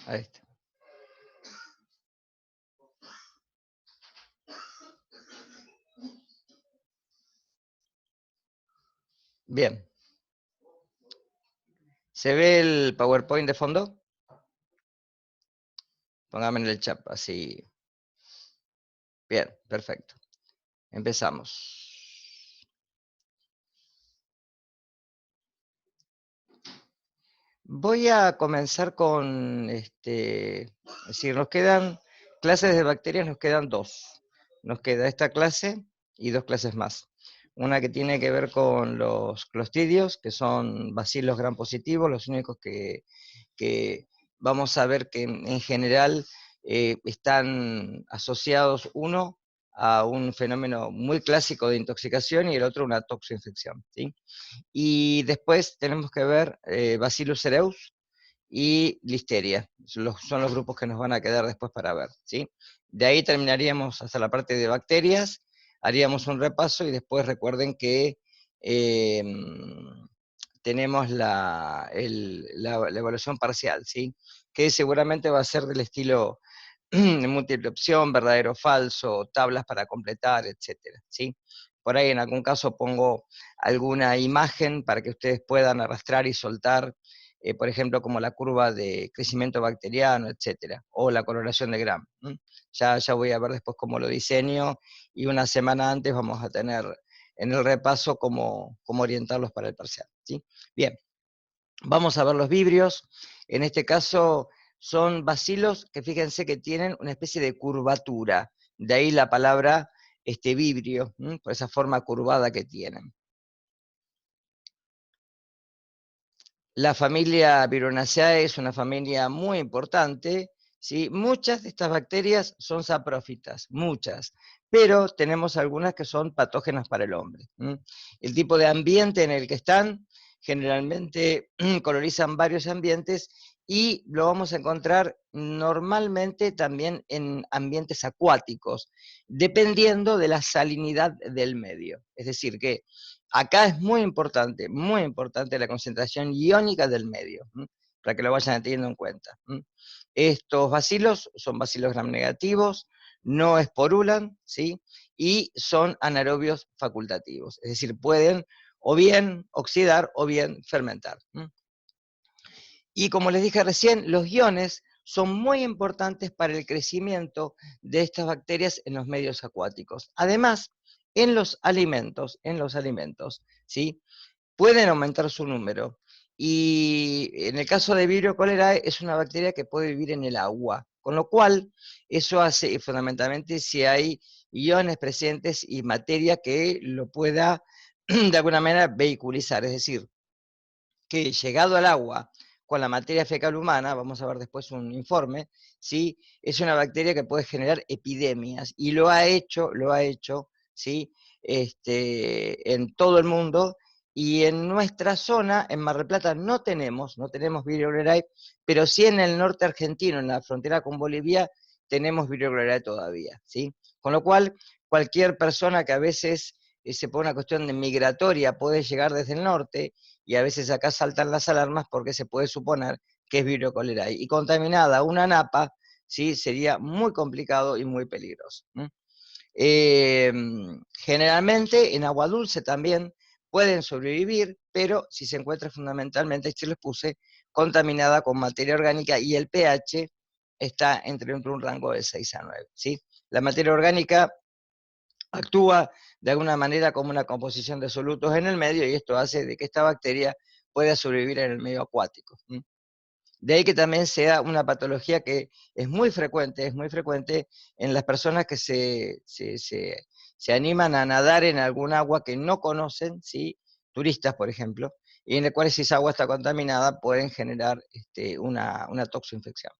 Ahí está. Bien. ¿Se ve el PowerPoint de fondo? Póngame en el chat, así. Bien, perfecto. Empezamos. Voy a comenzar con, es decir, nos quedan clases de bacterias, nos quedan dos. Nos queda esta clase y dos clases más. Una que tiene que ver con los clostridios, que son bacilos gram positivos, los únicos que vamos a ver que en general están asociados uno a un fenómeno muy clásico de intoxicación y el otro una toxoinfección, ¿sí? Y después tenemos que ver Bacillus cereus y Listeria. Son los grupos que nos van a quedar después para ver, ¿sí? De ahí terminaríamos hasta la parte de bacterias, haríamos un repaso y después recuerden que eh, tenemos la evaluación parcial, ¿sí? Que seguramente va a ser del estilo múltiple opción, verdadero o falso, tablas para completar, etcétera, ¿sí? Por ahí en algún caso pongo alguna imagen para que ustedes puedan arrastrar y soltar, por ejemplo, como la curva de crecimiento bacteriano, etcétera, o la coloración de Gram. Ya voy a ver después cómo lo diseño, y una semana antes vamos a tener en el repaso cómo orientarlos para el parcial, ¿sí? Bien, vamos a ver los vibrios. En este caso son bacilos que fíjense que tienen una especie de curvatura, de ahí la palabra vibrio, por esa forma curvada que tienen. La familia Vironaceae es una familia muy importante, ¿sí? Muchas de estas bacterias son saprófitas, muchas, pero tenemos algunas que son patógenas para el hombre. El tipo de ambiente en el que están generalmente colonizan varios ambientes y lo vamos a encontrar normalmente también en ambientes acuáticos, dependiendo de la salinidad del medio. Es decir, que acá es muy importante la concentración iónica del medio, para que lo vayan teniendo en cuenta. Estos bacilos son bacilos gram negativos, no esporulan, ¿sí? Y son anaerobios facultativos, es decir, pueden o bien oxidar o bien fermentar. Y como les dije recién, los iones son muy importantes para el crecimiento de estas bacterias en los medios acuáticos. Además, en los alimentos, ¿sí? Pueden aumentar su número. Y en el caso de Vibrio cholerae es una bacteria que puede vivir en el agua, con lo cual eso hace fundamentalmente si hay iones presentes y materia que lo pueda de alguna manera vehiculizar, es decir, que llegado al agua con la materia fecal humana, vamos a ver después un informe, ¿sí? Es una bacteria que puede generar epidemias, y lo ha hecho, ¿sí? En todo el mundo, y en nuestra zona, en Mar del Plata, no tenemos Vibrio cholerae, pero sí en el norte argentino, en la frontera con Bolivia, tenemos Vibrio cholerae todavía, ¿sí? Con lo cual, cualquier persona que a veces se pone una cuestión de migratoria puede llegar desde el norte, y a veces acá saltan las alarmas porque se puede suponer que es Vibrio cholerae. Y contaminada una napa, ¿sí? Sería muy complicado y muy peligroso. Generalmente en agua dulce también pueden sobrevivir, pero si se encuentra fundamentalmente, si les puse, contaminada con materia orgánica, y el pH está entre un rango de 6 a 9. ¿Sí? La materia orgánica actúa de alguna manera como una composición de solutos en el medio, y esto hace de que esta bacteria pueda sobrevivir en el medio acuático. De ahí que también sea una patología que es muy frecuente en las personas que se animan a nadar en algún agua que no conocen, ¿sí? Turistas, por ejemplo, y en el cual si esa agua está contaminada pueden generar una toxoinfección.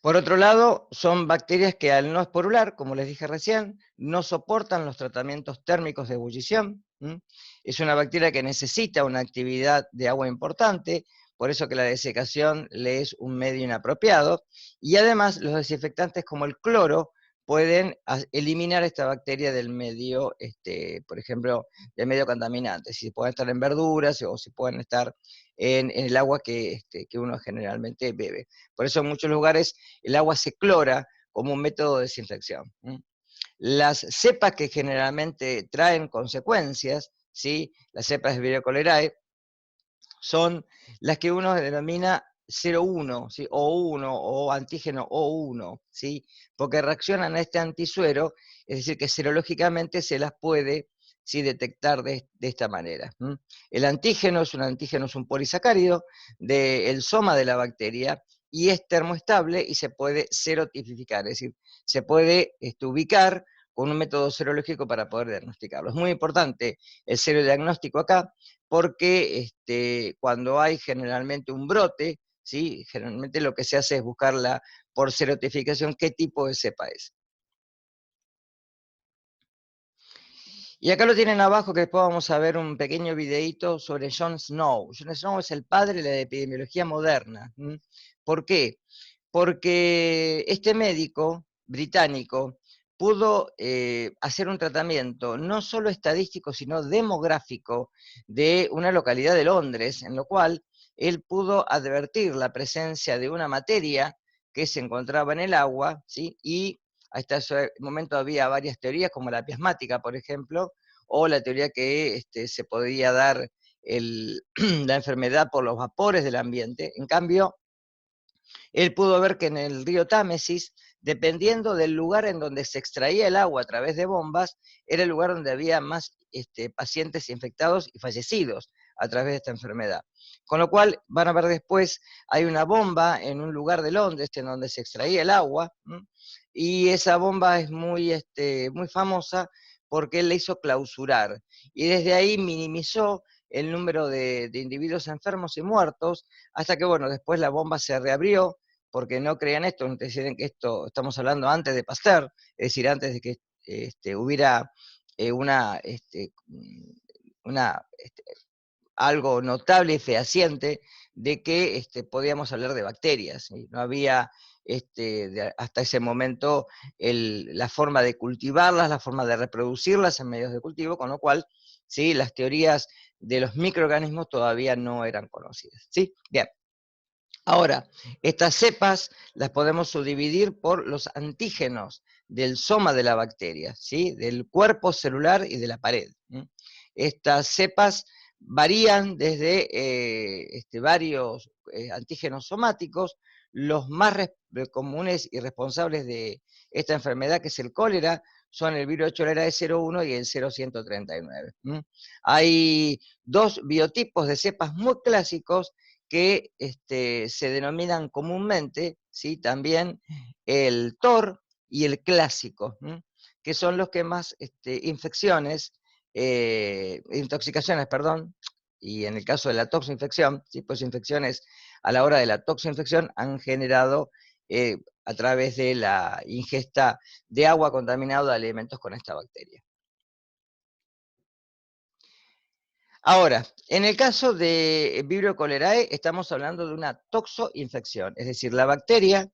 Por otro lado, son bacterias que al no esporular, como les dije recién, no soportan los tratamientos térmicos de ebullición. Es una bacteria que necesita una actividad de agua importante, por eso que la desecación le es un medio inapropiado, y además los desinfectantes como el cloro pueden eliminar esta bacteria del medio, por ejemplo, del medio contaminante, si pueden estar en verduras o si pueden estar en el agua que uno generalmente bebe. Por eso en muchos lugares el agua se clora como un método de desinfección. Las cepas que generalmente traen consecuencias, ¿sí? Las cepas de Vibrio cholerae, son las que uno denomina 0,1, ¿sí? O1 o antígeno O1, ¿sí? Porque reaccionan a este antisuero, es decir, que serológicamente se las puede, ¿sí?, detectar de esta manera. El antígeno es un polisacárido del soma de la bacteria y es termoestable y se puede serotipificar, es decir, se puede ubicar con un método serológico para poder diagnosticarlo. Es muy importante el serodiagnóstico acá, porque cuando hay generalmente un brote, ¿sí?, generalmente lo que se hace es buscarla por serotificación qué tipo de cepa es. Y acá lo tienen abajo, que después vamos a ver un pequeño videíto sobre John Snow. John Snow es el padre de la epidemiología moderna. ¿Por qué? Porque este médico británico pudo hacer un tratamiento no solo estadístico, sino demográfico de una localidad de Londres, en lo cual él pudo advertir la presencia de una materia que se encontraba en el agua, ¿sí? Y hasta ese momento había varias teorías, como la plasmática, por ejemplo, o la teoría que se podía dar la enfermedad por los vapores del ambiente. En cambio, él pudo ver que en el río Támesis, dependiendo del lugar en donde se extraía el agua a través de bombas, era el lugar donde había más pacientes infectados y fallecidos a través de esta enfermedad. Con lo cual, van a ver después, hay una bomba en un lugar de Londres en donde se extraía el agua, y esa bomba es muy famosa porque él la hizo clausurar, y desde ahí minimizó el número de individuos enfermos y muertos, hasta que, bueno, después la bomba se reabrió, porque no creían esto, decían que esto, estamos hablando antes de Pasteur, es decir, antes de que hubiera una algo notable y fehaciente de que podíamos hablar de bacterias. ¿Sí? No había hasta ese momento la forma de cultivarlas, la forma de reproducirlas en medios de cultivo, con lo cual, ¿sí?, las teorías de los microorganismos todavía no eran conocidas. ¿Sí? Bien. Ahora, estas cepas las podemos subdividir por los antígenos del soma de la bacteria, ¿sí?, del cuerpo celular y de la pared. Estas cepas varían desde varios antígenos somáticos, los más comunes y responsables de esta enfermedad, que es el cólera, son el virus Cholerae 01 y el 0139. Hay dos biotipos de cepas muy clásicos que se denominan comúnmente, ¿sí?, también el TOR y el clásico, que son los que más intoxicaciones, perdón, y en el caso de la toxoinfección, ¿sí?, pues infecciones a la hora de la toxoinfección han generado a través de la ingesta de agua contaminada de alimentos con esta bacteria. Ahora, en el caso de Vibrio cholerae, estamos hablando de una toxoinfección, es decir, la bacteria,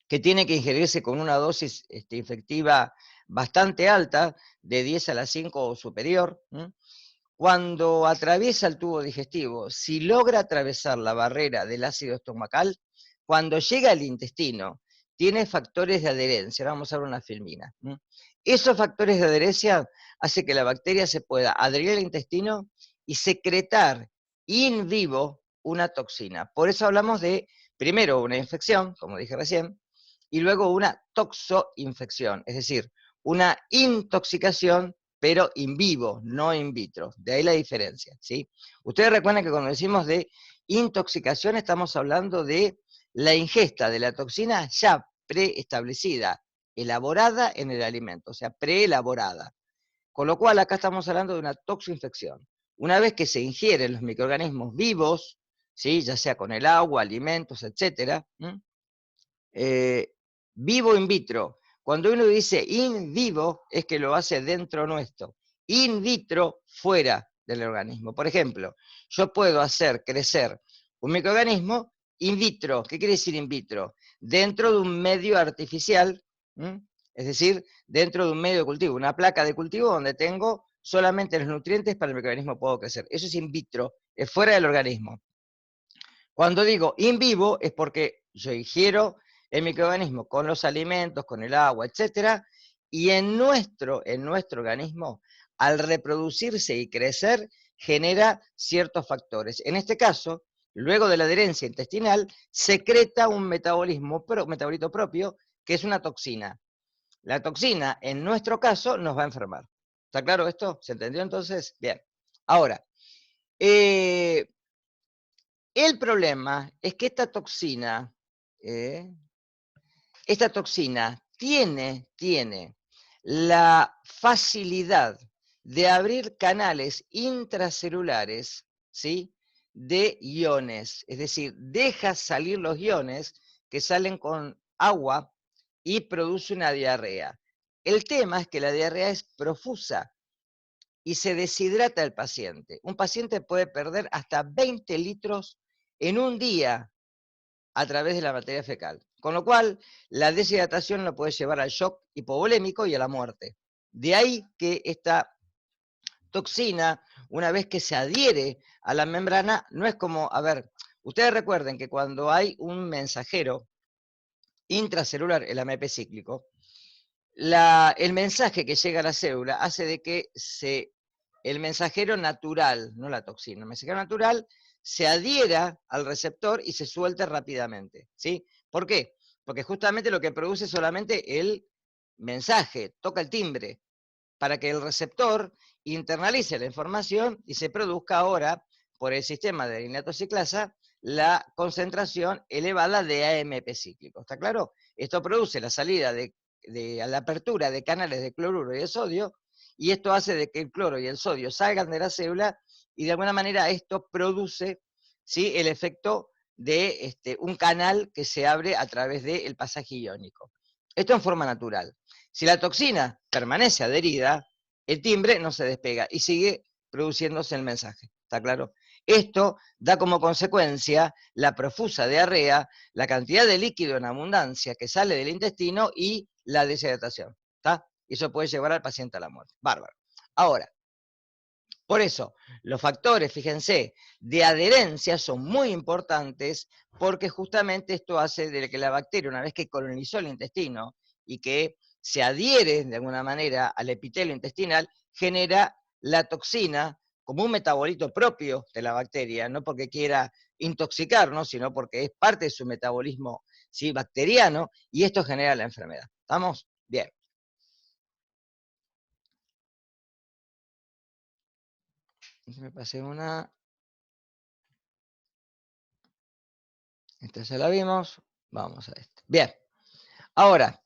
que tiene que ingerirse con una dosis infectiva bastante alta, de 10 a la 5 o superior, cuando atraviesa el tubo digestivo, si logra atravesar la barrera del ácido estomacal, cuando llega al intestino, tiene factores de adherencia. Ahora vamos a ver una filmina. Esos factores de adherencia hacen que la bacteria se pueda adherir al intestino y secretar in vivo una toxina. Por eso hablamos de, primero, una infección, como dije recién, y luego una toxoinfección, es decir, una intoxicación, pero in vivo, no in vitro. De ahí la diferencia, ¿sí? Ustedes recuerdan que cuando decimos de intoxicación estamos hablando de la ingesta de la toxina ya preestablecida, elaborada en el alimento, o sea, preelaborada. Con lo cual acá estamos hablando de una toxoinfección. Una vez que se ingieren los microorganismos vivos, ¿sí?, ya sea con el agua, alimentos, etc., vivo in vitro. Cuando uno dice in vivo, es que lo hace dentro nuestro. In vitro, fuera del organismo. Por ejemplo, yo puedo hacer crecer un microorganismo in vitro. ¿Qué quiere decir in vitro? Dentro de un medio artificial, es decir, dentro de un medio de cultivo, una placa de cultivo donde tengo solamente los nutrientes para el microorganismo puedo crecer. Eso es in vitro, es fuera del organismo. Cuando digo in vivo es porque yo ingiero el microorganismo con los alimentos, con el agua, etcétera, y en nuestro organismo, al reproducirse y crecer, genera ciertos factores. En este caso, luego de la adherencia intestinal, secreta un metabolito propio, que es una toxina. La toxina, en nuestro caso, nos va a enfermar. ¿Está claro esto? ¿Se entendió entonces? Bien. Ahora, el problema es que esta toxina tiene la facilidad de abrir canales intracelulares, ¿sí?, de iones, es decir, deja salir los iones que salen con agua y produce una diarrea. El tema es que la diarrea es profusa y se deshidrata el paciente. Un paciente puede perder hasta 20 litros en un día a través de la materia fecal. Con lo cual, la deshidratación lo puede llevar al shock hipovolémico y a la muerte. De ahí que esta toxina, una vez que se adhiere a la membrana, no es como, a ver, ustedes recuerden que cuando hay un mensajero intracelular, el AMP cíclico, el mensaje que llega a la célula hace de que el mensajero natural, no la toxina, el mensajero natural se adhiera al receptor y se suelte rápidamente, ¿sí? ¿Por qué? Porque justamente lo que produce es solamente el mensaje, toca el timbre, para que el receptor internalice la información y se produzca ahora, por el sistema de ignatociclasa, la concentración elevada de AMP cíclico. ¿Está claro? Esto produce la salida a la apertura de canales de cloruro y de sodio, y esto hace de que el cloro y el sodio salgan de la célula, y de alguna manera esto produce, ¿sí?, el efecto de un canal que se abre a través del pasaje iónico. Esto en forma natural. Si la toxina permanece adherida, el timbre no se despega y sigue produciéndose el mensaje. ¿Está claro? Esto da como consecuencia la profusa diarrea, la cantidad de líquido en abundancia que sale del intestino y la deshidratación. ¿Está? Y eso puede llevar al paciente a la muerte. Bárbaro. Ahora, por eso, los factores, fíjense, de adherencia son muy importantes porque justamente esto hace de que la bacteria, una vez que colonizó el intestino y que se adhiere de alguna manera al epitelio intestinal, genera la toxina como un metabolito propio de la bacteria, no porque quiera intoxicarnos, sino porque es parte de su metabolismo, ¿sí?, bacteriano, y esto genera la enfermedad. ¿Estamos? Bien. Me pasé una. Esta ya la vimos. Vamos a esto. Bien. Ahora,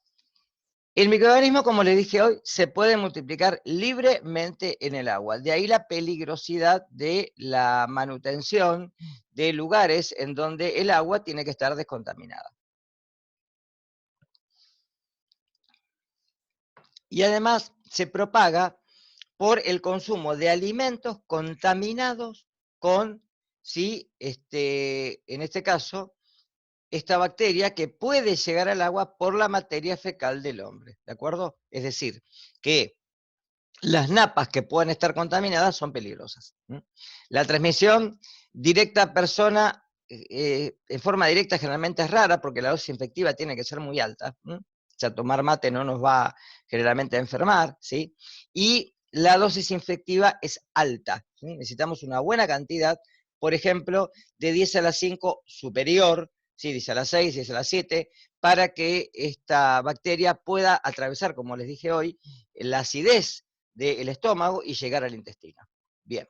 el microorganismo, como les dije hoy, se puede multiplicar libremente en el agua. De ahí la peligrosidad de la manutención de lugares en donde el agua tiene que estar descontaminada. Y además se propaga por el consumo de alimentos contaminados con, ¿sí?, en este caso, esta bacteria que puede llegar al agua por la materia fecal del hombre, ¿de acuerdo? Es decir, que las napas que puedan estar contaminadas son peligrosas. La transmisión directa a persona, en forma directa generalmente es rara porque la dosis infectiva tiene que ser muy alta. O sea, tomar mate no nos va generalmente a enfermar, ¿sí? Y la dosis infectiva es alta, ¿sí? Necesitamos una buena cantidad, por ejemplo, de 10 a la 5 superior, ¿sí?, 10 a la 6, 10 a la 7, para que esta bacteria pueda atravesar, como les dije hoy, la acidez del estómago y llegar al intestino. Bien.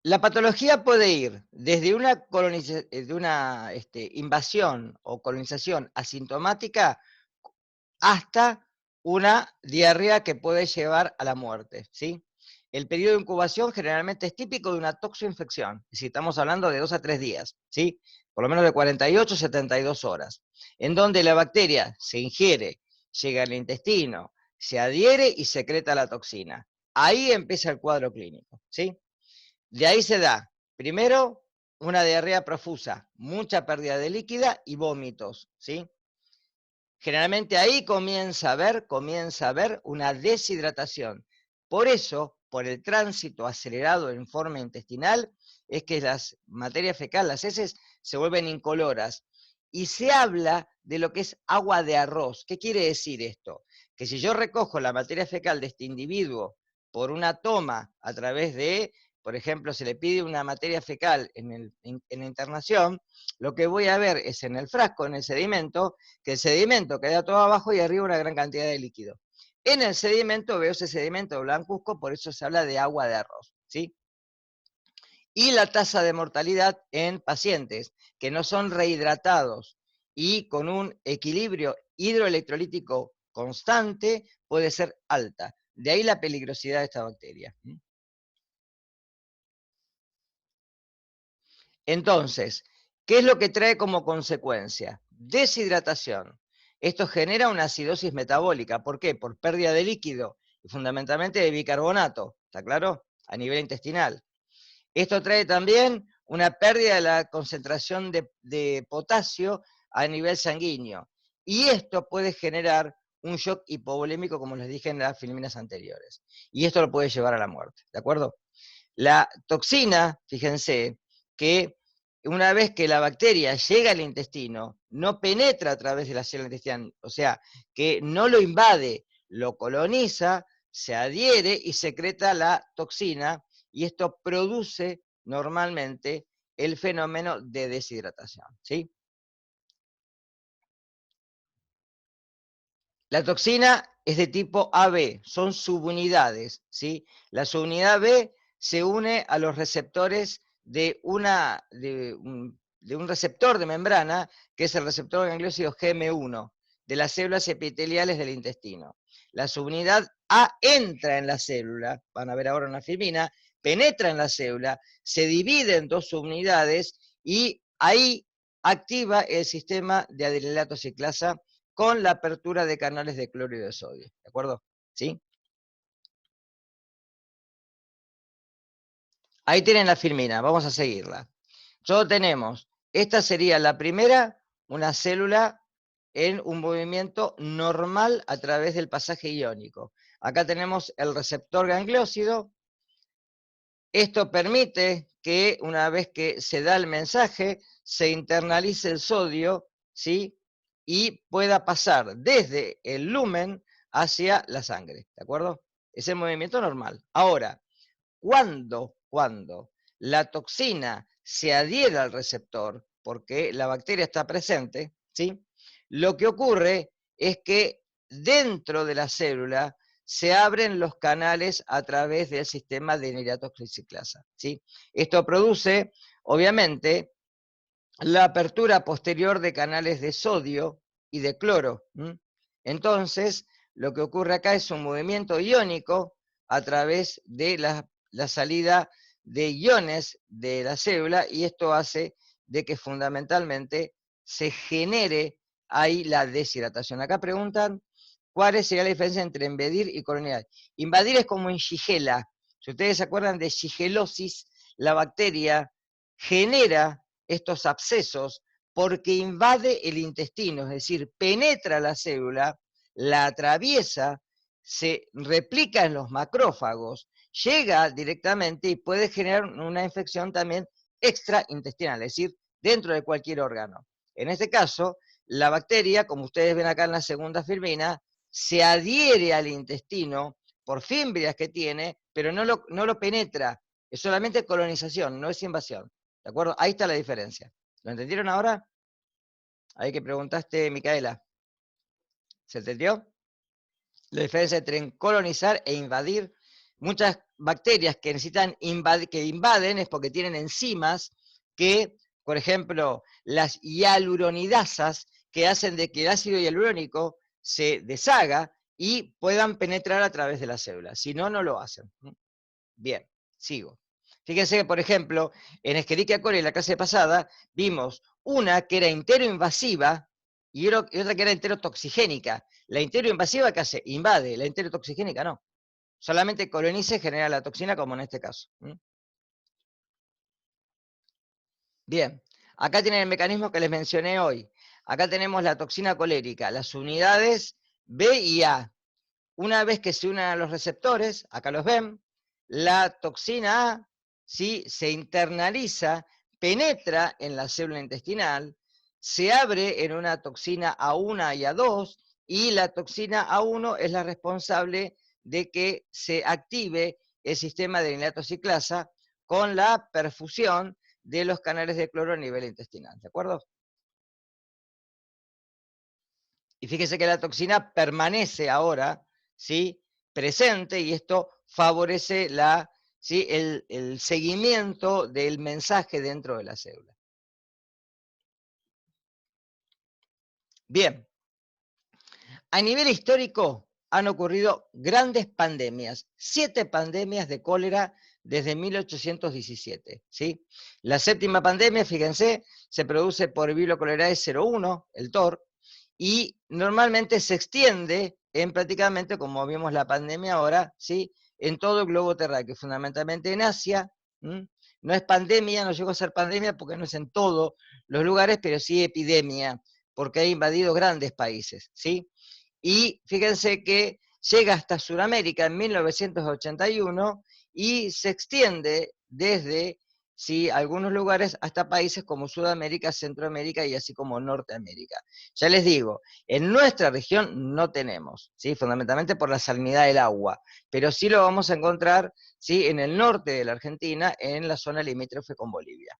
La patología puede ir desde una, invasión o colonización asintomática hasta una diarrea que puede llevar a la muerte, ¿sí? El periodo de incubación generalmente es típico de una toxoinfección, es decir, estamos hablando de 2 a 3 días, ¿sí? Por lo menos de 48 a 72 horas, en donde la bacteria se ingiere, llega al intestino, se adhiere y secreta la toxina. Ahí empieza el cuadro clínico, ¿sí? De ahí se da, primero, una diarrea profusa, mucha pérdida de líquida y vómitos, ¿sí? Generalmente ahí comienza a haber una deshidratación. Por eso, por el tránsito acelerado en forma intestinal, es que las materias fecales, las heces, se vuelven incoloras. Y se habla de lo que es agua de arroz. ¿Qué quiere decir esto? Que si yo recojo la materia fecal de este individuo por una toma a través de, por ejemplo, se le pide una materia fecal en la internación, lo que voy a ver es en el frasco, en el sedimento, que el sedimento queda todo abajo y arriba una gran cantidad de líquido. En el sedimento veo ese sedimento blancuzco, por eso se habla de agua de arroz, ¿sí? Y la tasa de mortalidad en pacientes que no son rehidratados y con un equilibrio hidroelectrolítico constante puede ser alta. De ahí la peligrosidad de esta bacteria. Entonces, ¿qué es lo que trae como consecuencia? Deshidratación. Esto genera una acidosis metabólica. ¿Por qué? Por pérdida de líquido y fundamentalmente de bicarbonato, ¿está claro? A nivel intestinal. Esto trae también una pérdida de la concentración de potasio a nivel sanguíneo. Y esto puede generar un shock hipovolémico, como les dije en las filminas anteriores. Y esto lo puede llevar a la muerte, ¿de acuerdo? La toxina, fíjense, que una vez que la bacteria llega al intestino, no penetra a través de la célula intestinal, o sea, que no lo invade, lo coloniza, se adhiere y secreta la toxina, y esto produce normalmente el fenómeno de deshidratación, ¿sí? La toxina es de tipo AB, son subunidades, ¿sí? La subunidad B se une a los receptores de un receptor de membrana, que es el receptor gangliósido GM1, de las células epiteliales del intestino. La subunidad A entra en la célula, van a ver ahora una filmina, penetra en la célula, se divide en dos subunidades y ahí activa el sistema de adenilato:ciclasa ciclasa con la apertura de canales de cloruro de sodio, ¿de acuerdo? ¿Sí? Ahí tienen la filmina, vamos a seguirla. Solo tenemos, esta sería la primera, una célula en un movimiento normal a través del pasaje iónico. Acá tenemos el receptor gangliósido. Esto permite que una vez que se da el mensaje, se internalice el sodio, ¿sí? Y pueda pasar desde el lumen hacia la sangre, ¿de acuerdo? Es el movimiento normal. Ahora, cuando la toxina se adhiere al receptor, porque la bacteria está presente, ¿sí? Lo que ocurre es que dentro de la célula se abren los canales a través del sistema de adenilato:ciclasa, ¿sí? Esto produce, obviamente, la apertura posterior de canales de sodio y de cloro. Entonces, lo que ocurre acá es un movimiento iónico a través de la salida de iones de la célula, y esto hace de que fundamentalmente se genere ahí la deshidratación. Acá preguntan, ¿cuál sería la diferencia entre invadir y colonizar? Invadir es como en Shigella. Si ustedes se acuerdan de shigelosis, la bacteria genera estos abscesos porque invade el intestino, es decir, penetra la célula, la atraviesa, se replica en los macrófagos, llega directamente y puede generar una infección también extraintestinal, es decir, dentro de cualquier órgano. En este caso, la bacteria, como ustedes ven acá en la segunda filmina, se adhiere al intestino por fimbrias que tiene, pero no lo penetra, es solamente colonización, no es invasión. ¿De acuerdo? Ahí está la diferencia. ¿Lo entendieron ahora? Ahí que preguntaste, Micaela. ¿Se entendió? La diferencia entre colonizar e invadir. Muchas bacterias que necesitan que invaden es porque tienen enzimas que, por ejemplo, las hialuronidasas, que hacen de que el ácido hialurónico se deshaga y puedan penetrar a través de la célula. Si no, no lo hacen. Bien, sigo. Fíjense que, por ejemplo, en Escherichia coli, en la clase pasada, vimos una que era enteroinvasiva y otra que era enterotoxigénica. La enteroinvasiva, ¿qué hace? Invade, la enterotoxigénica no. Solamente coloniza y genera la toxina, como en este caso. Bien, acá tienen el mecanismo que les mencioné hoy. Acá tenemos la toxina colérica, las unidades B y A. Una vez que se unen a los receptores, acá los ven, la toxina A, ¿sí?, se internaliza, penetra en la célula intestinal, se abre en una toxina A1 y A2, y la toxina A1 es la responsable de que se active el sistema de nitrato ciclasa con la perfusión de los canales de cloro a nivel intestinal, ¿de acuerdo? Y fíjese que la toxina permanece ahora, ¿sí?, presente, y esto favorece ¿sí?, el seguimiento del mensaje dentro de la célula. Bien, a nivel histórico han ocurrido grandes pandemias, 7 pandemias de cólera desde 1817, ¿sí? La séptima pandemia, fíjense, se produce por Vibrio cholerae 01, el TOR, y normalmente se extiende en prácticamente, como vimos la pandemia ahora, ¿sí?, en todo el globo terráqueo, fundamentalmente en Asia. No es pandemia, no llegó a ser pandemia porque no es en todos los lugares, pero sí epidemia, porque ha invadido grandes países, ¿sí? Y fíjense que llega hasta Sudamérica en 1981 y se extiende desde, sí, algunos lugares hasta países como Sudamérica, Centroamérica y así como Norteamérica. Ya les digo, en nuestra región no tenemos, ¿sí?, fundamentalmente por la salinidad del agua, pero sí lo vamos a encontrar, ¿sí?, en el norte de la Argentina, en la zona limítrofe con Bolivia.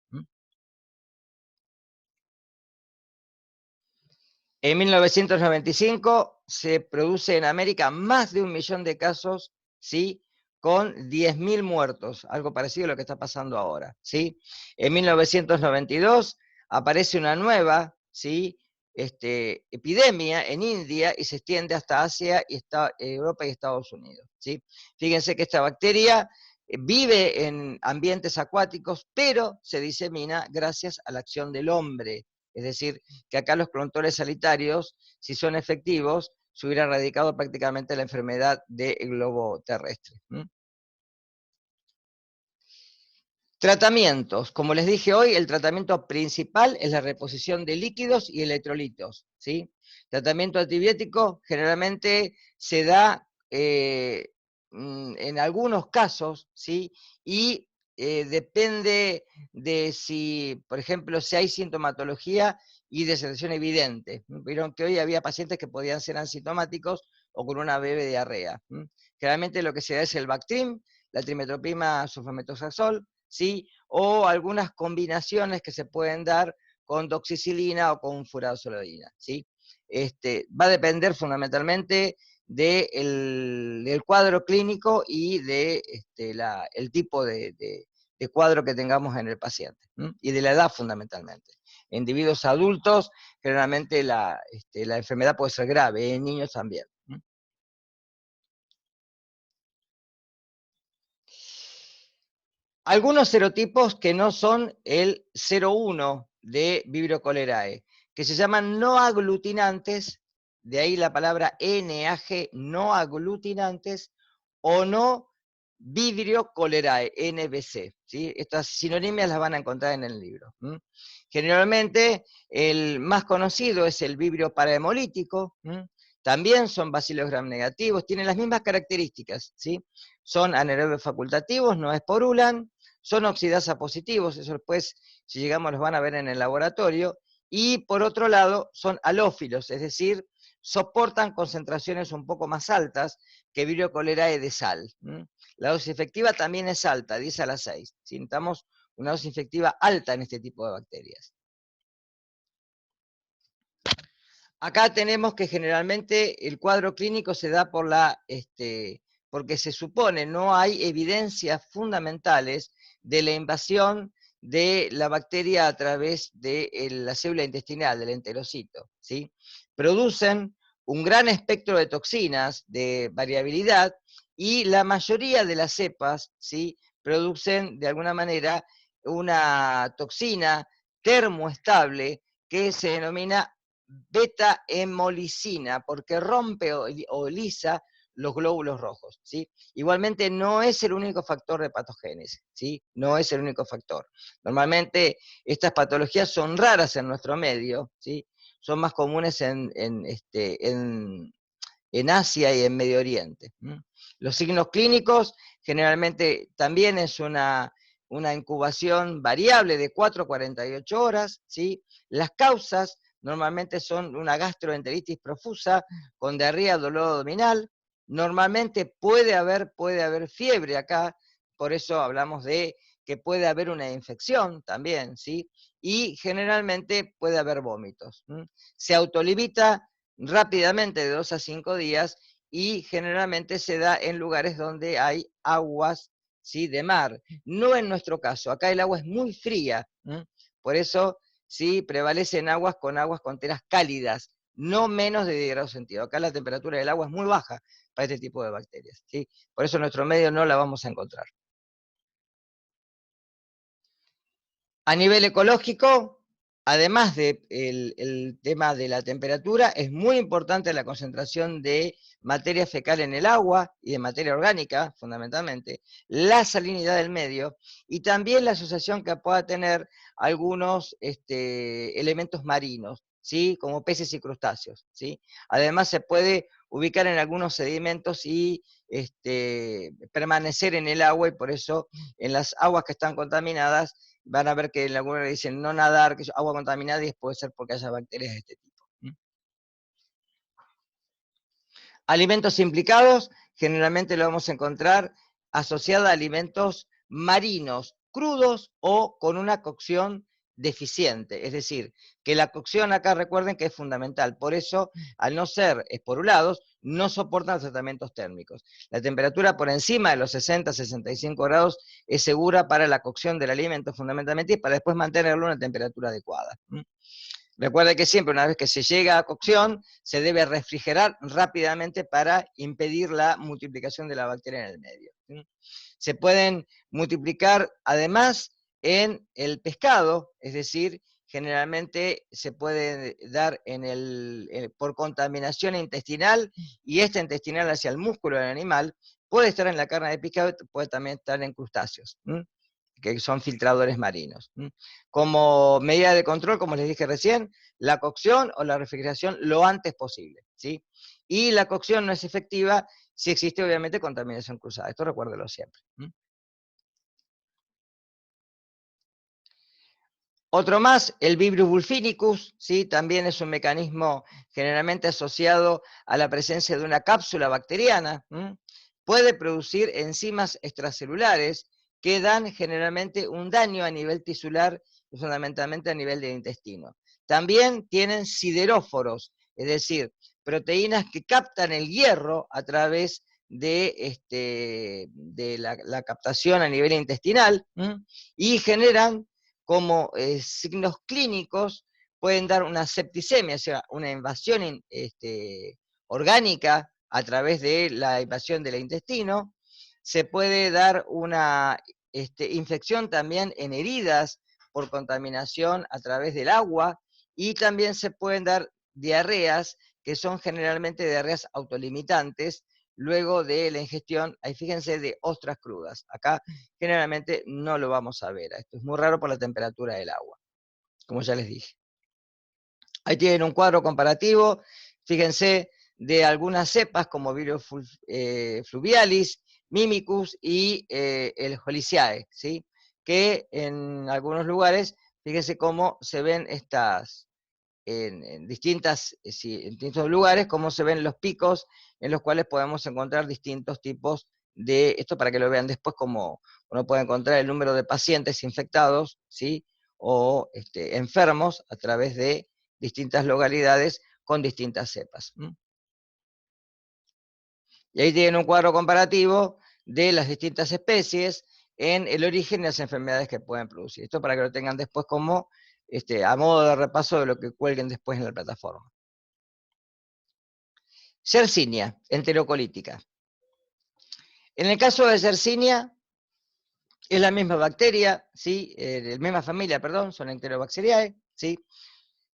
En 1995 se produce en América más de 1 millón de casos, ¿sí?, con 10.000 muertos, algo parecido a lo que está pasando ahora, ¿sí? En 1992 aparece una nueva, ¿sí?, epidemia en India y se extiende hasta Asia, y Europa y Estados Unidos, ¿sí? Fíjense que esta bacteria vive en ambientes acuáticos, pero se disemina gracias a la acción del hombre. Es decir, que acá los clontores sanitarios, si son efectivos, se hubiera erradicado prácticamente la enfermedad del globo terrestre. Tratamientos. Como les dije hoy, el tratamiento principal es la reposición de líquidos y electrolitos, ¿sí? Tratamiento antibiótico generalmente se da en algunos casos, ¿sí? Y depende de si, por ejemplo, si hay sintomatología y deshidratación evidente. Vieron que hoy había pacientes que podían ser asintomáticos o con una breve diarrea. Generalmente lo que se da es el Bactrim, la trimetopima sulfamethoxazol, ¿sí?, o algunas combinaciones que se pueden dar con doxicilina o con furanocilina, ¿sí? Va a depender fundamentalmente del cuadro clínico y el tipo de cuadro que tengamos en el paciente, y de la edad fundamentalmente. En individuos adultos, generalmente la enfermedad puede ser grave, en niños también. Algunos serotipos que no son el 01 de Vibrio cholerae, que se llaman no aglutinantes, de ahí la palabra NAG, no aglutinantes, o no Vibrio cholerae, NBC, ¿sí? Estas sinonimias las van a encontrar en el libro. Generalmente el más conocido es el Vibrio parahemolítico. También son bacilos gram negativos, tienen las mismas características, ¿sí? Son anaerobios facultativos, no esporulan, son oxidasa positivos, eso después, si llegamos, los van a ver en el laboratorio, y por otro lado, son halófilos, es decir, soportan concentraciones un poco más altas que Vibrio cholerae de sal. La dosis efectiva también es alta, 10 a la 6. ¿Sí? Necesitamos una dosis efectiva alta en este tipo de bacterias. Acá tenemos que generalmente el cuadro clínico se da porque se supone, no hay evidencias fundamentales de la invasión de la bacteria a través de la célula intestinal, del enterocito, ¿sí? Producen un gran espectro de toxinas de variabilidad, y la mayoría de las cepas, ¿sí?, producen de alguna manera una toxina termoestable que se denomina beta-hemolicina, porque rompe o lisa los glóbulos rojos, ¿sí? Igualmente no es el único factor de patogénesis, ¿sí? No es el único factor. Normalmente estas patologías son raras en nuestro medio, ¿sí? Son más comunes en Asia y en Medio Oriente. Los signos clínicos generalmente también es una incubación variable de 4 a 48 horas, ¿sí? Las causas normalmente son una gastroenteritis profusa con diarrea, dolor abdominal. Normalmente puede haber fiebre acá, por eso hablamos de que puede haber una infección también, ¿sí? Y generalmente puede haber vómitos. Se autolimita rápidamente de 2 a 5 días y generalmente se da en lugares donde hay aguas, ¿sí?, de mar. No en nuestro caso, acá el agua es muy fría, por eso sí prevalecen aguas con teras cálidas, no menos de 10 grados centígrados. Acá la temperatura del agua es muy baja para este tipo de bacterias, ¿sí? Por eso en nuestro medio no la vamos a encontrar. A nivel ecológico, además del tema de la temperatura, es muy importante la concentración de materia fecal en el agua y de materia orgánica, fundamentalmente, la salinidad del medio y también la asociación que pueda tener algunos elementos marinos, ¿sí?, como peces y crustáceos, ¿sí? Además se puede ubicar en algunos sedimentos y permanecer en el agua, y por eso en las aguas que están contaminadas van a ver que en algunos le dicen no nadar, que es agua contaminada, y puede ser porque haya bacterias de este tipo. Alimentos implicados, generalmente lo vamos a encontrar asociado a alimentos marinos, crudos o con una cocción deficiente. Es decir, que la cocción acá recuerden que es fundamental. Por eso, al no ser esporulados, no soportan los tratamientos térmicos. La temperatura por encima de los 60-65 grados es segura para la cocción del alimento fundamentalmente y para después mantenerlo a una temperatura adecuada. Recuerda que siempre una vez que se llega a cocción, se debe refrigerar rápidamente para impedir la multiplicación de la bacteria en el medio. Se pueden multiplicar además en el pescado, es decir, generalmente se puede dar por contaminación intestinal, y esta intestinal hacia el músculo del animal, puede estar en la carne de pescado, puede también estar en crustáceos, que son filtradores marinos. Como medida de control, como les dije recién, la cocción o la refrigeración lo antes posible, ¿sí? Y la cocción no es efectiva si existe obviamente contaminación cruzada. Esto recuérdelo siempre. Otro más, el Virus bulfinicus, ¿sí?, también es un mecanismo generalmente asociado a la presencia de una cápsula bacteriana. Puede producir enzimas extracelulares que dan generalmente un daño a nivel tisular y fundamentalmente a nivel del intestino. También tienen sideróforos, es decir, proteínas que captan el hierro a través de la captación a nivel intestinal, y generan como signos clínicos, pueden dar una septicemia, o sea, una invasión orgánica a través de la invasión del intestino. Se puede dar una infección también en heridas por contaminación a través del agua, y también se pueden dar diarreas, que son generalmente diarreas autolimitantes, luego de la ingestión, ahí fíjense, de ostras crudas. Acá generalmente no lo vamos a ver. Esto es muy raro por la temperatura del agua, como ya les dije. Ahí tienen un cuadro comparativo, fíjense, de algunas cepas como Virus fluvialis, Mimicus y el Holiciae, ¿sí?, que en algunos lugares, fíjense cómo se ven estas, en distintos lugares, cómo se ven los picos en los cuales podemos encontrar distintos tipos de, esto para que lo vean después, como uno puede encontrar el número de pacientes infectados, ¿sí?, o enfermos a través de distintas localidades con distintas cepas. Y ahí tienen un cuadro comparativo de las distintas especies en el origen y las enfermedades que pueden producir. Esto para que lo tengan después como a modo de repaso de lo que cuelguen después en la plataforma. Yersinia, enterocolítica. En el caso de Yersinia, es la misma bacteria, ¿sí? La misma familia, perdón, son Enterobacteriae, ¿sí?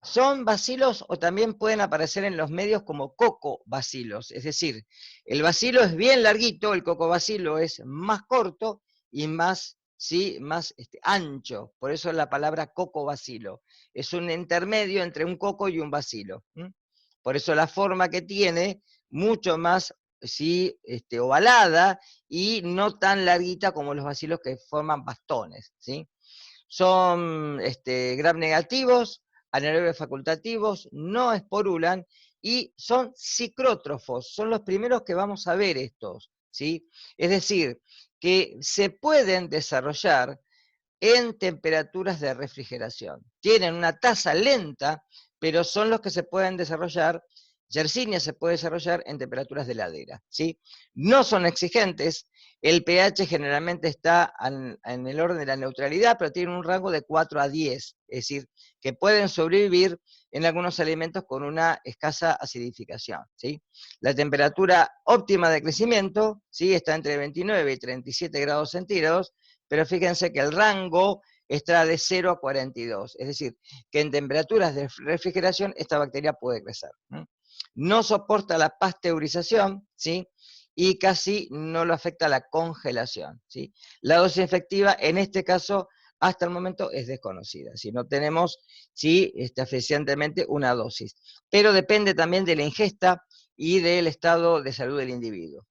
Son bacilos o también pueden aparecer en los medios como cocobacilos, es decir, el bacilo es bien larguito, el cocobacilo es más corto y más, ¿sí? Más ancho, por eso la palabra cocobacilo. Es un intermedio entre un coco y un bacilo. Por eso la forma que tiene, mucho más, ¿sí? Ovalada y no tan larguita como los bacilos que forman bastones, ¿sí? Son gram negativos, anaerobios facultativos, no esporulan y son psicrótrofos, son los primeros que vamos a ver estos, ¿sí? Es decir, que se pueden desarrollar en temperaturas de refrigeración. Tienen una tasa lenta, pero son los que se pueden desarrollar. Yersinia se puede desarrollar en temperaturas de heladera, ¿sí? No son exigentes, el pH generalmente está en el orden de la neutralidad, pero tienen un rango de 4 a 10, es decir, que pueden sobrevivir en algunos alimentos con una escasa acidificación, ¿sí? La temperatura óptima de crecimiento, ¿sí? Está entre 29 y 37 grados centígrados, pero fíjense que el rango está de 0 a 42, es decir, que en temperaturas de refrigeración esta bacteria puede crecer. No soporta la pasteurización, ¿sí? Y casi no lo afecta la congelación, ¿sí? La dosis efectiva en este caso hasta el momento es desconocida, si no tenemos, ¿sí? Fehacientemente una dosis, pero depende también de la ingesta y del estado de salud del individuo.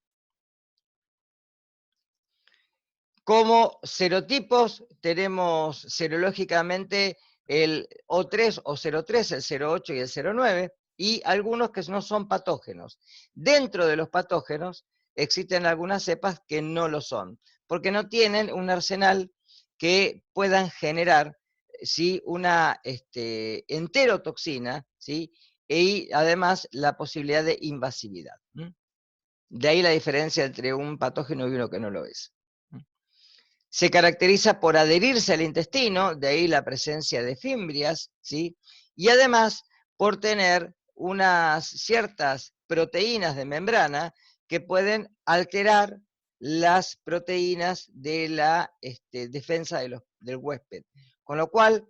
Como serotipos tenemos serológicamente el O3 o 03, el 08 y el 09, y algunos que no son patógenos. Dentro de los patógenos existen algunas cepas que no lo son, porque no tienen un arsenal que puedan generar, ¿sí? Una enterotoxina, ¿sí? Y además la posibilidad de invasividad. De ahí la diferencia entre un patógeno y uno que no lo es. Se caracteriza por adherirse al intestino, de ahí la presencia de fimbrias, ¿sí? Y además por tener unas ciertas proteínas de membrana que pueden alterar las proteínas de la defensa del huésped. Con lo cual,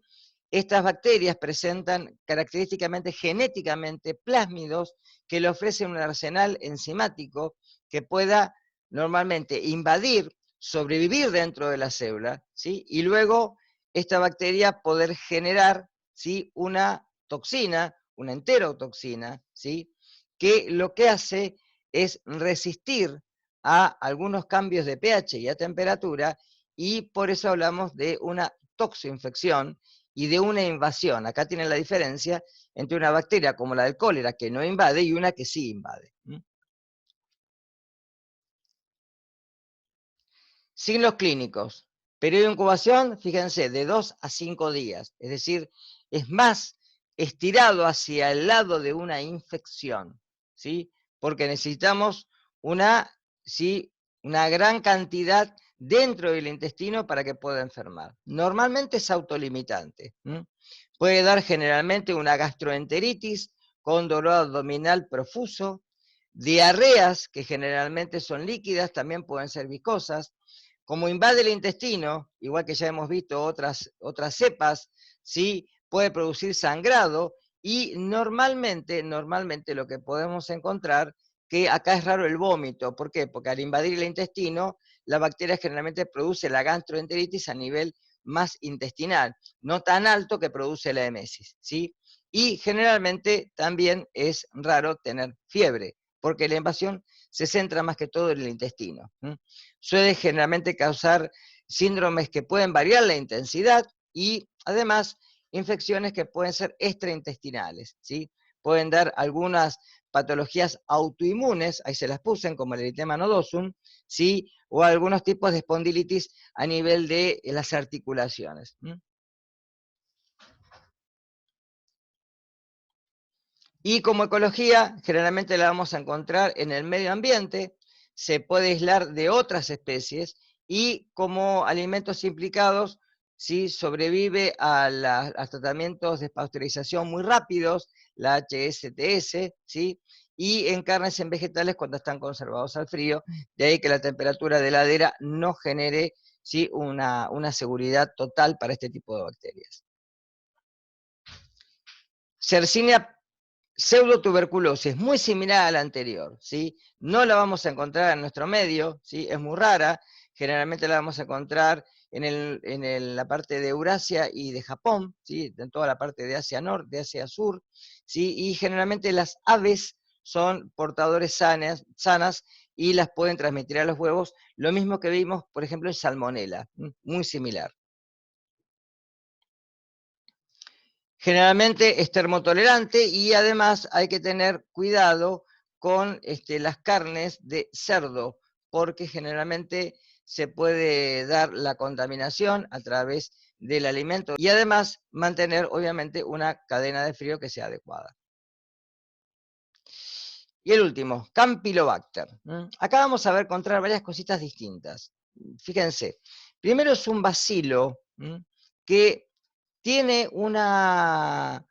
estas bacterias presentan característicamente genéticamente plásmidos que le ofrecen un arsenal enzimático que pueda normalmente invadir, sobrevivir dentro de la célula, ¿sí? Y luego esta bacteria poder generar, ¿sí? Una toxina, una enterotoxina, ¿sí? Que lo que hace es resistir a algunos cambios de pH y a temperatura, y por eso hablamos de una toxoinfección y de una invasión. Acá tienen la diferencia entre una bacteria como la del cólera, que no invade, y una que sí invade. Signos clínicos. Periodo de incubación, fíjense, de 2 a 5 días. Es decir, es más estirado hacia el lado de una infección, ¿sí? Porque necesitamos ¿sí? Una gran cantidad dentro del intestino para que pueda enfermar. Normalmente es autolimitante. Puede dar generalmente una gastroenteritis con dolor abdominal profuso, diarreas, que generalmente son líquidas, también pueden ser viscosas. Como invade el intestino, igual que ya hemos visto otras cepas, ¿sí? Puede producir sangrado, y normalmente lo que podemos encontrar, que acá es raro el vómito. ¿Por qué? Porque al invadir el intestino, la bacteria generalmente produce la gastroenteritis a nivel más intestinal, no tan alto que produce la emesis, ¿sí? Y generalmente también es raro tener fiebre, porque la invasión se centra más que todo en el intestino. Suele generalmente causar síndromes que pueden variar la intensidad, y además infecciones que pueden ser extraintestinales, ¿sí? Pueden dar algunas patologías autoinmunes, ahí se las puse, como el eritema nodosum, ¿sí? O algunos tipos de espondilitis a nivel de las articulaciones. Y como ecología, generalmente la vamos a encontrar en el medio ambiente, se puede aislar de otras especies, y como alimentos implicados, ¿sí? Sobrevive a tratamientos de pasteurización muy rápidos, la HSTS, ¿sí? y en carnes y en vegetales cuando están conservados al frío, de ahí que la temperatura de heladera no genere, ¿sí?, una seguridad total para este tipo de bacterias. Yersinia pseudotuberculosis, muy similar a la anterior, ¿sí? No la vamos a encontrar en nuestro medio, ¿sí? Es muy rara, generalmente la vamos a encontrar en la parte de Eurasia y de Japón, ¿sí? En toda la parte de Asia Norte, de Asia Sur, ¿sí? Y generalmente las aves son portadores sanas y las pueden transmitir a los huevos, lo mismo que vimos, por ejemplo, en Salmonella, muy similar. Generalmente es termotolerante y además hay que tener cuidado con las carnes de cerdo, porque generalmente se puede dar la contaminación a través del alimento y además mantener obviamente una cadena de frío que sea adecuada. Y el último, Campylobacter. Acá vamos a encontrar varias cositas distintas. Fíjense, primero es un bacilo que tiene una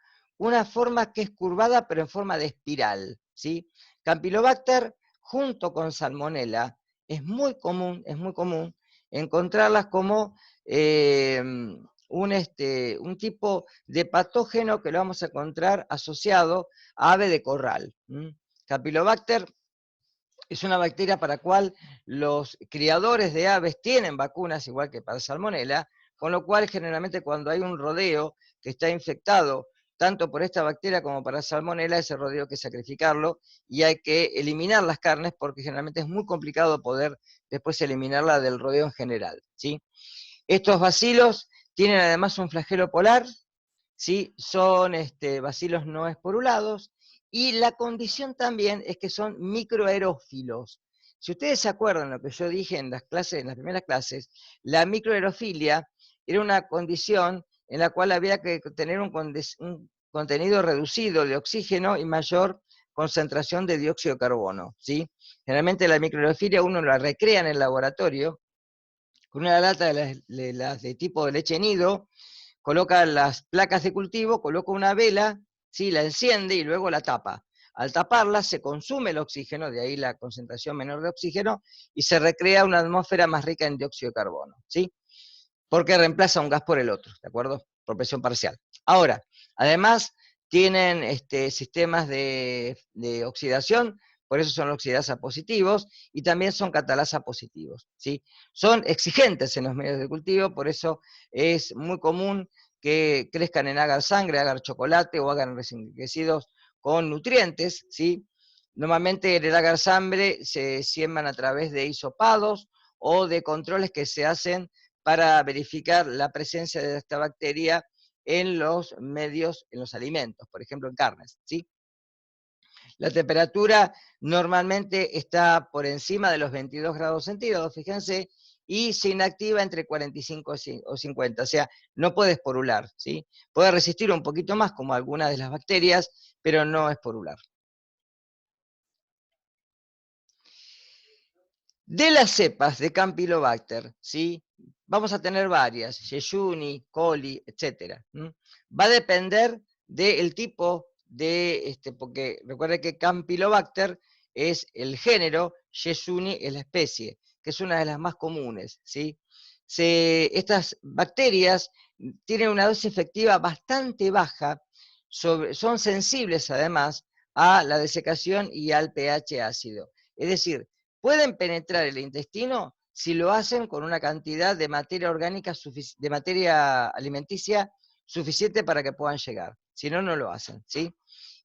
forma que es curvada, pero en forma de espiral, ¿sí? Campylobacter, junto con Salmonella, es muy común encontrarlas como un tipo de patógeno que lo vamos a encontrar asociado a ave de corral. Campylobacter es una bacteria para la cual los criadores de aves tienen vacunas, igual que para Salmonella, con lo cual generalmente cuando hay un rodeo que está infectado tanto por esta bacteria como para Salmonella, ese rodeo hay que sacrificarlo y hay que eliminar las carnes porque generalmente es muy complicado poder después eliminarla del rodeo en general, ¿sí? Estos bacilos tienen además un flagelo polar, ¿sí? Son bacilos no esporulados, y la condición también es que son microaerófilos. Si ustedes se acuerdan lo que yo dije en las primeras clases, la microaerofilia era una condición en la cual había que tener un contenido reducido de oxígeno y mayor concentración de dióxido de carbono, ¿sí? Generalmente la microaerofilia uno la recrea en el laboratorio con una lata de tipo de leche nido, coloca las placas de cultivo, coloca una vela, ¿sí?, la enciende y luego la tapa. Al taparla se consume el oxígeno, de ahí la concentración menor de oxígeno, y se recrea una atmósfera más rica en dióxido de carbono, ¿sí? Porque reemplaza un gas por el otro, ¿de acuerdo? Por presión parcial. Ahora, además tienen sistemas de oxidación, por eso son oxidasa positivos, y también son catalasa positivos, ¿sí? Son exigentes en los medios de cultivo, por eso es muy común que crezcan en agar sangre, agar chocolate o agar enriquecidos con nutrientes, ¿sí? Normalmente en el agar sangre se siembran a través de hisopados o de controles que se hacen para verificar la presencia de esta bacteria en los medios, en los alimentos, por ejemplo en carnes, ¿sí? La temperatura normalmente está por encima de los 22 grados centígrados, fíjense, y se inactiva entre 45 o 50, o sea, no puede esporular, ¿sí? Puede resistir un poquito más como algunas de las bacterias, pero no esporular. De las cepas de Campylobacter, ¿sí?, vamos a tener varias, Yeyuni, Coli, etc. Va a depender del tipo de, porque recuerde que Campylobacter es el género, Yeyuni es la especie, que es una de las más comunes, ¿sí? Estas bacterias tienen una dosis efectiva bastante baja, son sensibles además a la desecación y al pH ácido. Es decir, pueden penetrar el intestino si lo hacen con una cantidad de materia orgánica, de materia alimenticia suficiente para que puedan llegar. Si no, no lo hacen, ¿sí?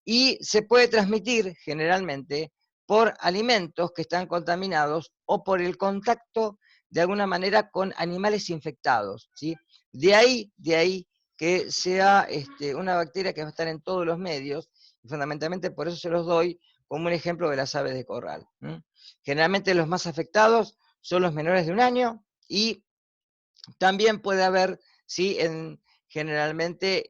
Y se puede transmitir generalmente por alimentos que están contaminados o por el contacto de alguna manera con animales infectados, ¿sí? De ahí que sea una bacteria que va a estar en todos los medios, y fundamentalmente por eso se los doy como un ejemplo de las aves de corral. Generalmente los más afectados son los menores de 1 año y también puede haber, ¿sí?, generalmente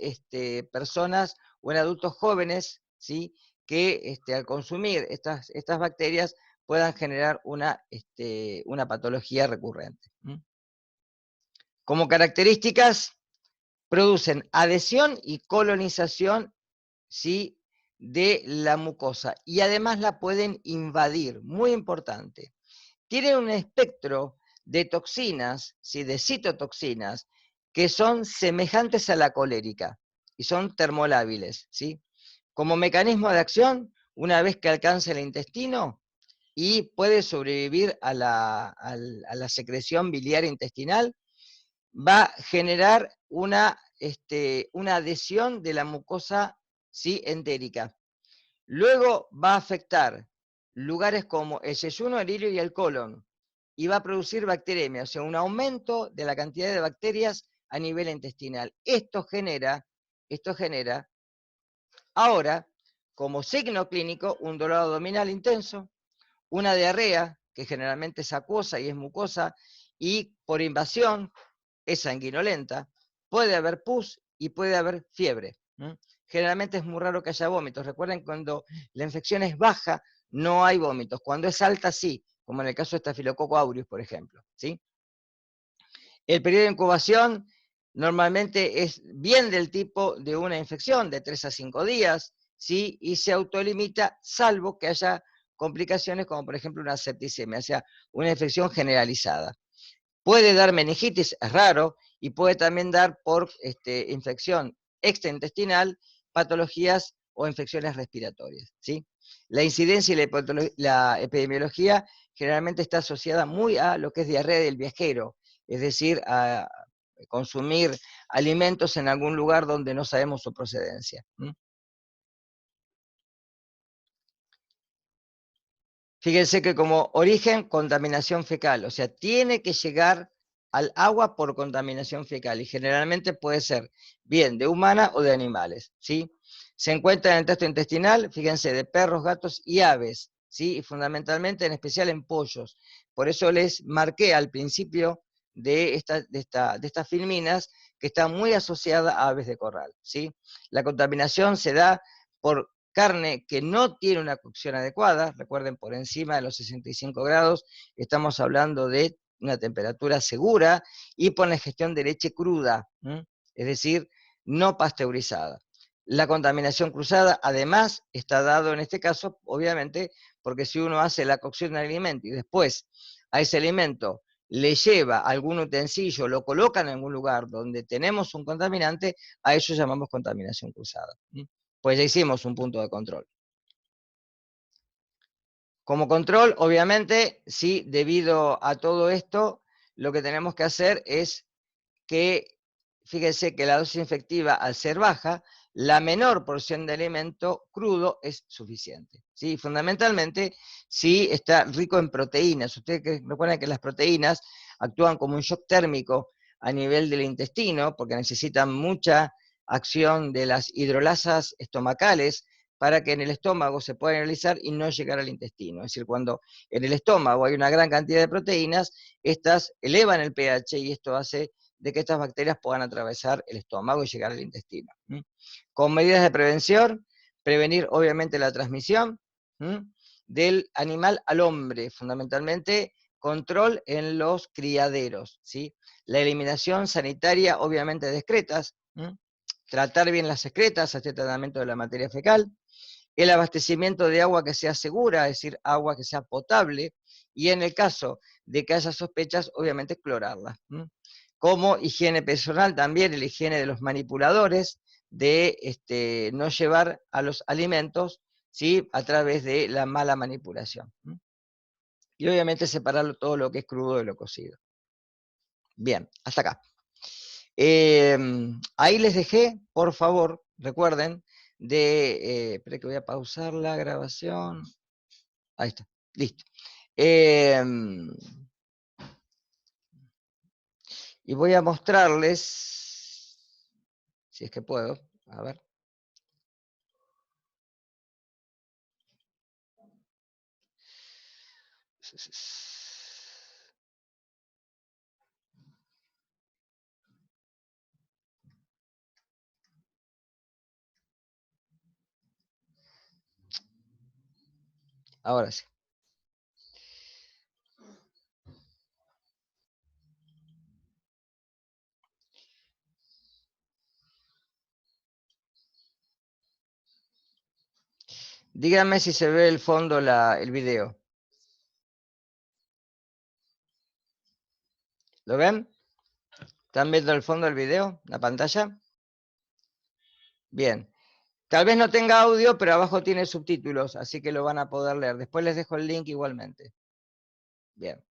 personas o en adultos jóvenes, ¿sí?, que al consumir estas bacterias puedan generar una patología recurrente. Como características, producen adhesión y colonización, ¿sí?, de la mucosa y además la pueden invadir, muy importante. Tienen un espectro de toxinas, ¿sí? De citotoxinas, que son semejantes a la colérica y son termolábiles, ¿sí? Como mecanismo de acción, una vez que alcanza el intestino y puede sobrevivir a la secreción biliar intestinal, va a generar una adhesión de la mucosa, ¿sí? Entérica. Luego va a afectar lugares como el yeyuno, el ilio y el colon, y va a producir bacteremia, o sea, un aumento de la cantidad de bacterias a nivel intestinal. Esto genera ahora, como signo clínico, un dolor abdominal intenso, una diarrea, que generalmente es acuosa y es mucosa, y por invasión es sanguinolenta, puede haber pus y puede haber fiebre. Generalmente es muy raro que haya vómitos. Recuerden, cuando la infección es baja, no hay vómitos. Cuando es alta, sí, como en el caso de Staphylococcus aureus, por ejemplo. ¿Sí? El periodo de incubación normalmente es bien del tipo de una infección, de 3 a 5 días, ¿sí? Y se autolimita, salvo que haya complicaciones como por ejemplo una septicemia, o sea, una infección generalizada. Puede dar meningitis, es raro, y puede también dar por infección extraintestinal, patologías o infecciones respiratorias, ¿sí? La incidencia y la epidemiología generalmente está asociada muy a lo que es diarrea del viajero, es decir, a consumir alimentos en algún lugar donde no sabemos su procedencia. Fíjense que como origen, contaminación fecal, o sea, tiene que llegar al agua por contaminación fecal y generalmente puede ser bien de humana o de animales, ¿sí? Se encuentra en el tracto intestinal, fíjense, de perros, gatos y aves, ¿sí? Y fundamentalmente, en especial en pollos. Por eso les marqué al principio de estas filminas que está muy asociada a aves de corral, ¿sí? La contaminación se da por carne que no tiene una cocción adecuada, recuerden, por encima de los 65 grados, estamos hablando de una temperatura segura, y por la ingestión de leche cruda, es decir, no pasteurizada. La contaminación cruzada, además, está dado en este caso, obviamente, porque si uno hace la cocción del alimento y después a ese alimento le lleva algún utensilio, lo coloca en algún lugar donde tenemos un contaminante, a eso llamamos contaminación cruzada. Pues ya hicimos un punto de control. Como control, obviamente, sí, debido a todo esto, lo que tenemos que hacer es que, fíjense que la dosis infectiva, al ser baja, la menor porción de alimento crudo es suficiente, ¿sí? Fundamentalmente, si está rico en proteínas. Ustedes recuerdan que las proteínas actúan como un shock térmico a nivel del intestino, porque necesitan mucha acción de las hidrolasas estomacales para que en el estómago se pueda realizar y no llegar al intestino. Es decir, cuando en el estómago hay una gran cantidad de proteínas, estas elevan el pH y esto hace de que estas bacterias puedan atravesar el estómago y llegar al intestino. Con medidas de prevención, prevenir obviamente la transmisión del animal al hombre, fundamentalmente control en los criaderos, ¿sí? La eliminación sanitaria obviamente de excretas, tratar bien las excretas, hacer tratamiento de la materia fecal, el abastecimiento de agua que sea segura, es decir, agua que sea potable, y en el caso de que haya sospechas, obviamente clorarla. Como higiene personal también, la higiene de los manipuladores, de no llevar a los alimentos, ¿sí? A través de la mala manipulación. Y obviamente separar todo lo que es crudo de lo cocido. Bien, hasta acá. Ahí les dejé, por favor, recuerden, espera que voy a pausar la grabación. Ahí está, listo. Y voy a mostrarles, si es que puedo, a ver. Ahora sí. Díganme si se ve el fondo, el video. ¿Lo ven? ¿Están viendo el fondo del video? ¿La pantalla? Bien. Tal vez no tenga audio, pero abajo tiene subtítulos, así que lo van a poder leer. Después les dejo el link igualmente. Bien.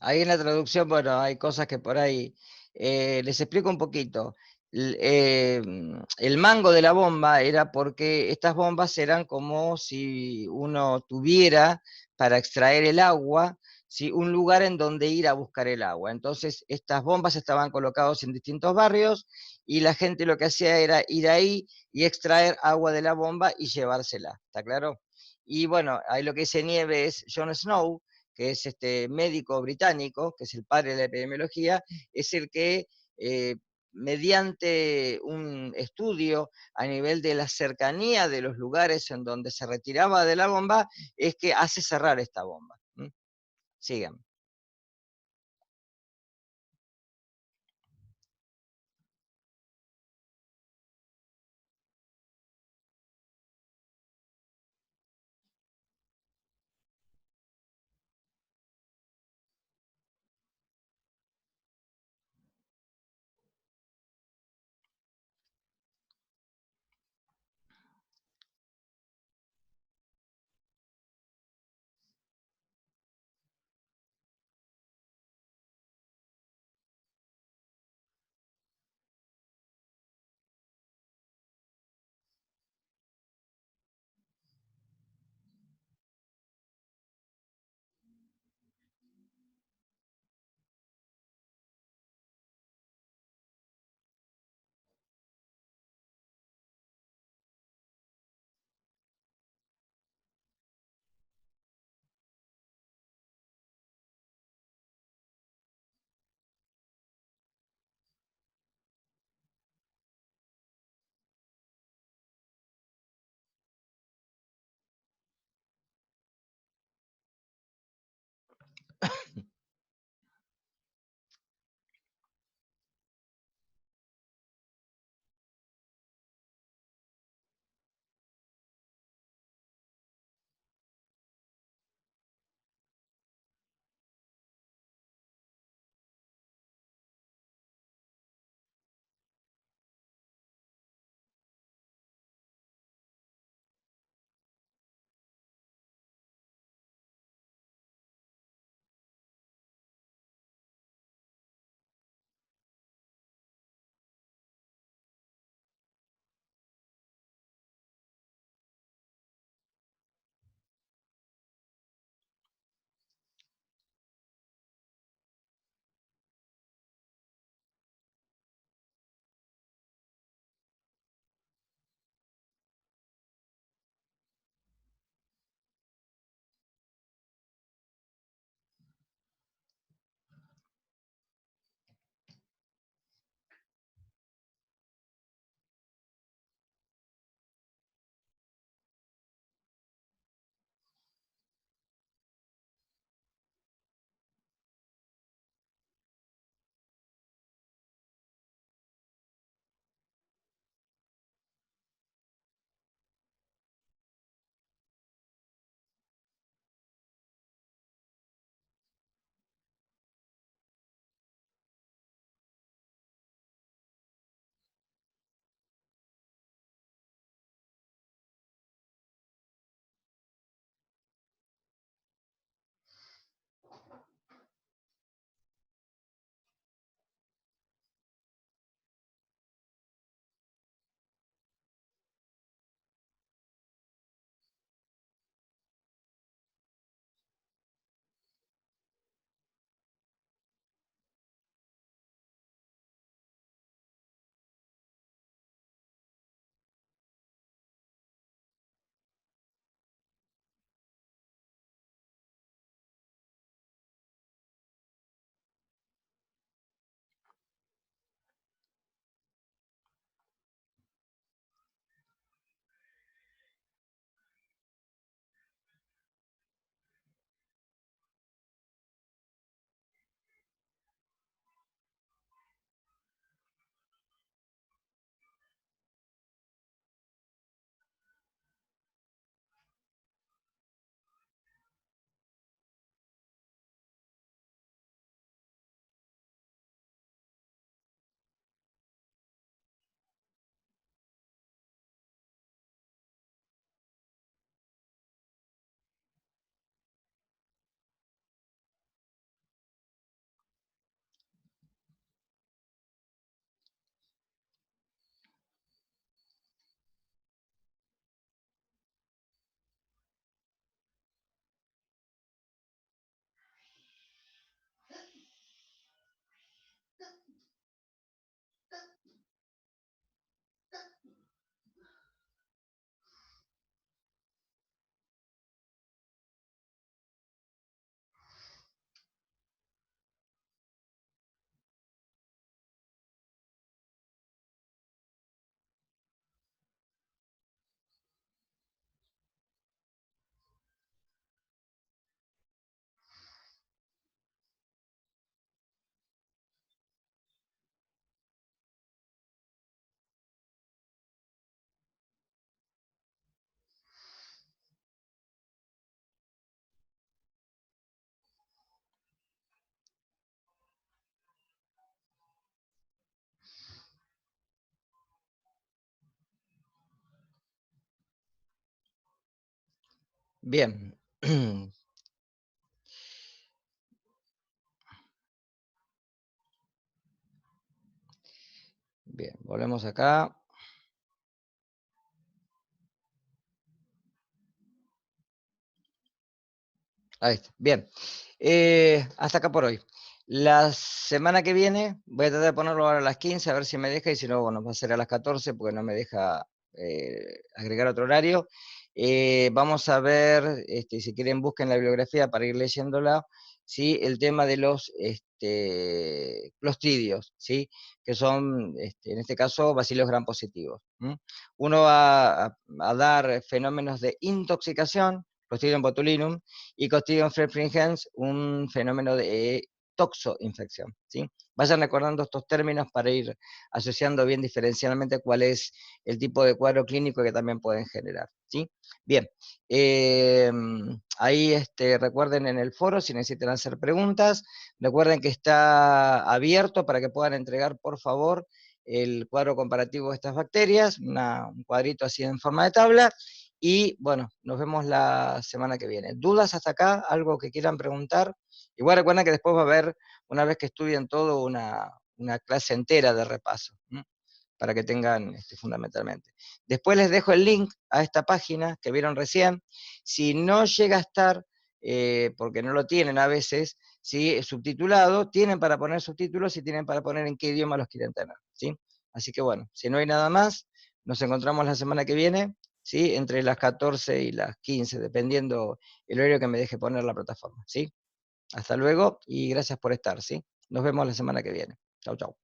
Ahí en la traducción, bueno, hay cosas que por ahí les explico un poquito. El mango de la bomba era porque estas bombas eran como si uno tuviera para extraer el agua, ¿sí? Un lugar en donde ir a buscar el agua. Entonces, estas bombas estaban colocadas en distintos barrios y la gente lo que hacía era ir ahí y extraer agua de la bomba y llevársela. ¿Está claro? Y bueno, ahí lo que dice Nieve es Jon Snow, que es este médico británico, que es el padre de la epidemiología, es el que mediante un estudio a nivel de la cercanía de los lugares en donde se retiraba de la bomba, es que hace cerrar esta bomba. Sigan. Bien. Bien, volvemos acá. Ahí está. Bien. Hasta acá por hoy. La semana que viene voy a tratar de ponerlo ahora a las 15, a ver si me deja, y si no, bueno, va a ser a las 14 porque no me deja agregar otro horario. Vamos a ver, si quieren busquen la bibliografía para ir leyéndola, ¿sí? El tema de los clostridios, ¿sí? Que son, en este caso, bacilos gram positivos. Uno va a dar fenómenos de intoxicación, Clostridium botulinum, y Clostridium perfringens, un fenómeno de toxoinfección, ¿sí? Vayan recordando estos términos para ir asociando bien diferencialmente cuál es el tipo de cuadro clínico que también pueden generar, ¿sí? Bien, ahí recuerden en el foro si necesitan hacer preguntas, recuerden que está abierto para que puedan entregar, por favor, el cuadro comparativo de estas bacterias, un cuadrito así en forma de tabla, y bueno, nos vemos la semana que viene. ¿Dudas hasta acá? ¿Algo que quieran preguntar? Igual recuerden que después va a haber, una vez que estudien todo, una clase entera de repaso, para que tengan fundamentalmente. Después les dejo el link a esta página que vieron recién. Si no llega a estar, porque no lo tienen a veces, ¿sí? Subtitulado, tienen para poner subtítulos y tienen para poner en qué idioma los quieren tener, ¿sí? Así que bueno, si no hay nada más, nos encontramos la semana que viene, ¿sí? Entre las 14 y las 15, dependiendo el horario que me deje poner la plataforma, ¿sí? Hasta luego y gracias por estar, ¿sí? Nos vemos la semana que viene. Chau, chau.